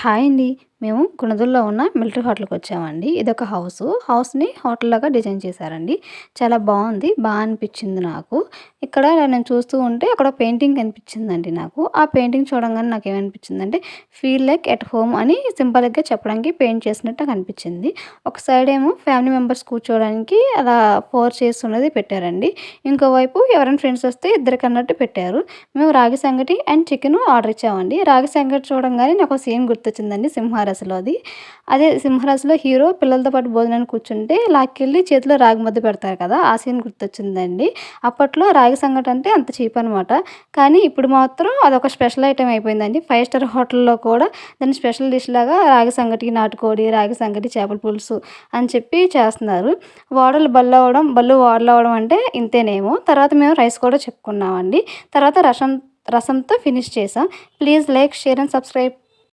Hi అండి. మేము గుణదల్లో ఉన్న మిలిటరీ హోటల్‌కి వచ్చామండి. ఇదొక హౌస్‌ని హోటల్‌లాగా డిజైన్ చేశారండి. చాలా బావుంది. అనిపిచ్చింది నాకు. ఇక్కడ నేను చూస్తూ ఉంటే అక్కడ పెయింటింగ్ కనిపిచ్చిందండి నాకు. ఆ పెయింటింగ్ చూడంగానే నాకేమనిపిచ్చిందంటే ఫీల్ లైక్ ఎట్ హోమ్ అని సింబాలిక్‌గా చెప్పడానికి పెయింట్ చేసినట్టు నాకనిపిచ్చింది. ఒక సైడేమో ఫ్యామిలీ మెంబర్స్ కూర్చోవడానికి అలా 4 చైర్స్ ఉన్నది పెట్టారండి. ఇంకోవైపు ఎవరైనా ఫ్రెండ్స్ వస్తే ఇద్దరికన్నట్టు పెట్టారు. మేము రాగి సంగటి అండ్ చికెను ఆర్డర్ ఇచ్చామండి. రాగి సంగటి చూడంగానే నాకో సీన్ గుర్తొచ్చిందండి 'సింహారసలోది'. అదే 'సింహరాజులో' హీరో పిల్లలతో పాటు భోజనానికి కూర్చుంటే లాక్కెళ్ళి చేతిలో రాగి ముద్ద పెడతారు కదా! ఆ సీన్ గుర్తొచ్చిందండి. అప్పట్లో రాగి సంగటి అంటే అంత చీప్ అనమాట. కానీ ఇప్పుడు మాత్రం అదొక స్పెషల్ ఐటెమ్ అయిపోయిందండి. 5 స్టార్ హోటల్‌లో కూడా దాన్ని స్పెషల్ డిష్‌లాగా రాగి సంగటి, నాటుకోడి, రాగి సంగటి, చేపల పులుసు అని చెప్పి చేస్తున్నారు. బళ్ళు ఓడలవ్వడం అంటే ఇంతేనేమో. తర్వాత మేము రైస్ కూడా చెప్పుకున్నామండి. తర్వాత రసంతో ఫినిష్ చేసాం. Please like, share and subscribe.